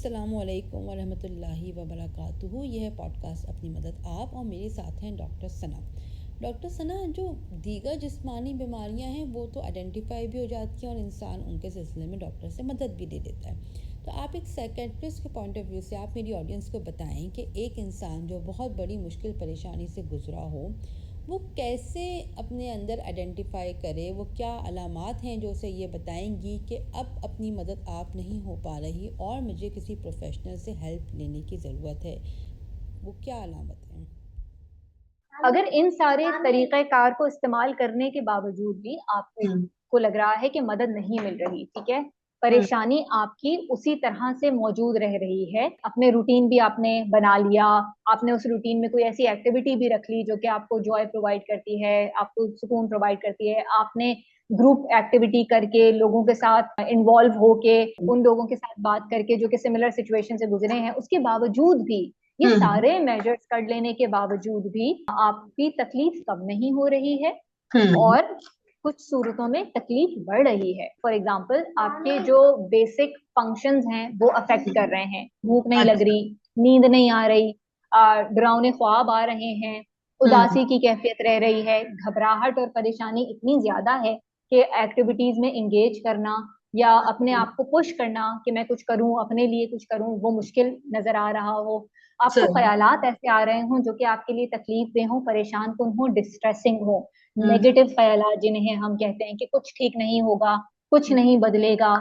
अस्सलामुअलैकुम वरहमतुल्लाहि वबरकातुहू। यह है पॉडकास्ट अपनी मदद आप और मेरे साथ हैं डॉक्टर सना। डॉक्टर सना, जो दीगर जिस्मानी बीमारियां हैं वो तो आइडेंटिफाई भी हो जाती हैं और इंसान उनके सिलसिले में डॉक्टर से मदद भी ले लेता है। तो आप एक साइकेट्रिस्ट के पॉइंट ऑफ व्यू से आप मेरी ऑडियंस को बताएं कि एक इंसान जो बहुत बड़ी मुश्किल परेशानी से गुजरा हो वो कैसे अपने अंदर आइडेंटिफाई करे, वो क्या अलामात हैं जो उसे ये बताएंगी कि अब अपनी मदद आप नहीं हो पा रही और मुझे किसी प्रोफेशनल से हेल्प लेने की ज़रूरत है। वो क्या अलामत हैं? अगर इन सारे तरीक़ेकार को इस्तेमाल करने के बावजूद भी आपको लग रहा है कि मदद नहीं मिल रही, ठीक है, परेशानी आपकी उसी तरह से मौजूद रह रही है, अपने रूटीन भी आपने बना लिया, आपने उस रूटीन में कोई ऐसी एक्टिविटी भी रख ली जो कि आपको जॉय प्रोवाइड करती है, आपको सुकून प्रोवाइड करती है, आपने ग्रुप एक्टिविटी करके लोगों के साथ इन्वॉल्व होके उन लोगों के साथ बात करके जो कि सिमिलर सिचुएशन से गुजरे हैं, उसके बावजूद भी ये सारे मेजर्स कर लेने के बावजूद भी आपकी तकलीफ कम नहीं हो रही है और कुछ सूरतों में तकलीफ बढ़ रही है। फॉर एग्जाम्पल, आपके जो बेसिक फंक्शंस हैं वो अफेक्ट कर रहे हैं, भूख नहीं लग अच्छा। रही, नींद नहीं आ रही, डरावने ख्वाब आ रहे हैं, उदासी की कैफियत रह रही है, घबराहट और परेशानी इतनी ज्यादा है कि एक्टिविटीज में इंगेज करना या अपने आप को पुश करना कि मैं कुछ करूं, अपने लिए कुछ करूं, वो मुश्किल नजर आ रहा हो। आपको सही। ख्यालात ऐसे आ रहे हों जो कि आपके लिए तकलीफ दे हों, परेशान कुन हों, डिस्ट्रेसिंग हो, हम्म। नेगेटिव ख्यालात जिन्हें हम कहते हैं कि कुछ ठीक नहीं होगा, कुछ नहीं बदलेगा,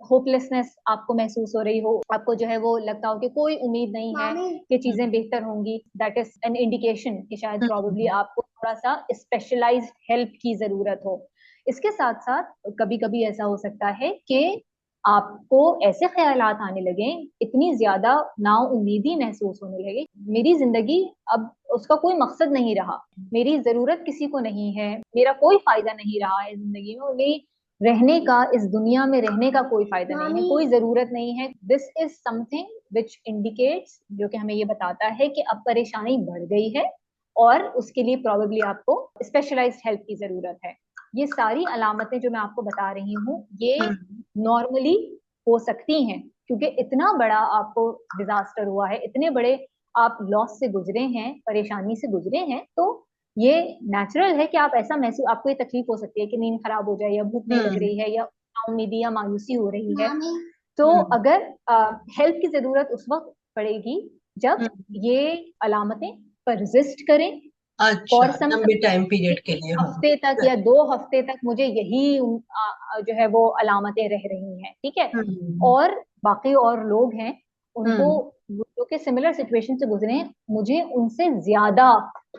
होपलेसनेस आपको महसूस हो रही हो, आपको जो है वो लगता हो कि कोई उम्मीद नहीं है कि चीजें बेहतर होंगी, दैट इज एन इंडिकेशन कि शायद प्रॉब्ली आपको थोड़ा सा स्पेशलाइज्ड हेल्प की जरूरत हो। इसके साथ साथ कभी कभी ऐसा हो सकता है कि आपको ऐसे ख्यालात आने लगे, इतनी ज्यादा नाउम्मीदी महसूस होने लगे, मेरी जिंदगी अब उसका कोई मकसद नहीं रहा, मेरी जरूरत किसी को नहीं है, मेरा कोई फायदा नहीं रहा है जिंदगी में, मेरी रहने का, इस दुनिया में रहने का कोई फायदा नहीं है, कोई जरूरत नहीं है। This is something which indicates, जो कि हमें ये बताता है कि अब परेशानी बढ़ गई है और उसके लिए प्रॉबेबली आपको स्पेशलाइज्ड हेल्प की जरूरत है। ये सारी अलामतें जो मैं आपको बता रही हूँ ये नॉर्मली हो सकती हैं, क्योंकि इतना बड़ा आपको डिजास्टर हुआ है, इतने बड़े आप लॉस से गुजरे हैं, परेशानी से गुजरे हैं, तो ये नेचुरल है कि आप ऐसा महसूस, आपको ये तकलीफ हो सकती है कि नींद खराब हो जाए या भूख नहीं लग रही है या उम्मीदी या मायूसी हो रही है। तो अगर हेल्प की जरूरत उस वक्त पड़ेगी जब ये अलामतें परसिस्ट करें अच्छा, फॉर सम लंबे टाइम कि पीरियड के एक लिए हो। हफ्ते तक या 2 हफ्ते तक मुझे यही जो है वो अलामतें रह रही हैं, ठीक है, हम्म। और बाकी और लोग हैं उनको, हम्म। जो कि सिमिलर सिचुएशन से गुजरे हैं, मुझे उनसे ज्यादा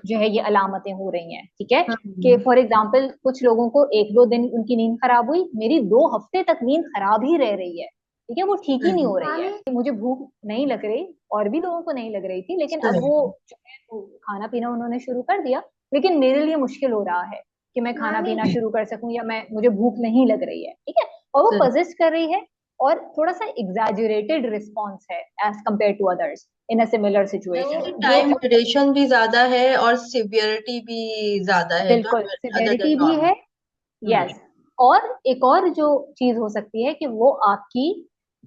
जो है ये अलामतें हो रही हैं, ठीक है, कि हम्म। फॉर एग्जाम्पल कुछ लोगों को 1-2 दिन उनकी नींद खराब हुई, मेरी 2 हफ्ते तक नींद खराब ही रह रही है, ठीक है, वो ठीक ही नहीं सही। हो रही है, मुझे भूख नहीं लग रही, और भी लोगों को नहीं लग रही थी, लेकिन अब सही। वो जो है वो खाना पीना उन्होंने शुरू कर दिया, लेकिन मेरे लिए मुश्किल हो रहा है कि मैं खाना पीना शुरू कर सकूं या मैं, मुझे भूख नहीं लग रही है, ठीक है, और वो सही। परसिस्ट कर रही है और थोड़ा सा एग्जैजरेटेड रिस्पॉन्स है as compare to others in a similar situation, जो टाइम ड्यूरेशन भी ज्यादा है और सिवियरिटी भी ज्यादा है जो बिल्कुल अदर सिवियरिटी देन भी है। नॉर्मल। यस, और एक और जो चीज हो सकती है कि वो आपकी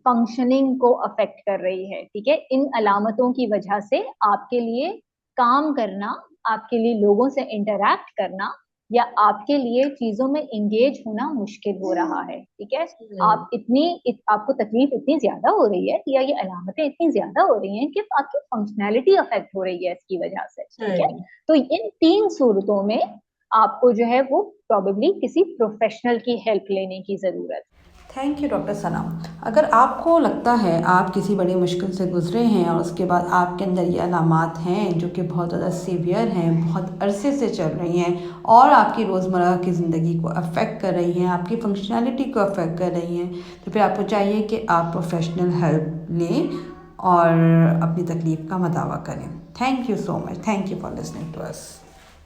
फंक्शनिंग को अफेक्ट कर रही है, ठीक है, इन अलामतों की वजह से आपके लिए काम करना, आपके लिए लोगों से इंटरैक्ट करना या आपके लिए चीजों में इंगेज होना मुश्किल हो रहा है, ठीक है, आपको तकलीफ इतनी ज्यादा हो रही है या ये अलामतें इतनी ज्यादा हो रही हैं कि आपकी फंक्शनैलिटी अफेक्ट हो रही है इसकी वजह से, ठीक है, सही। तो इन 3 सूरतों में आपको जो है वो प्रॉबेबली किसी प्रोफेशनल की हेल्प लेने की जरूरत। थैंक यू डॉक्टर सना। अगर आपको लगता है आप किसी बड़ी मुश्किल से गुजरे हैं और उसके बाद आपके अंदर ये अलामात हैं जो कि बहुत ज़्यादा सीवियर हैं, बहुत अरसे से चल रही हैं और आपकी रोज़मर्रा की ज़िंदगी को अफेक्ट कर रही हैं, आपकी फंक्शनैलिटी को अफेक्ट कर रही हैं, तो फिर आपको चाहिए कि आप प्रोफेशनल हेल्प लें और अपनी तकलीफ़ का मदावा करें। Thank you so much. Thank you for listening to us.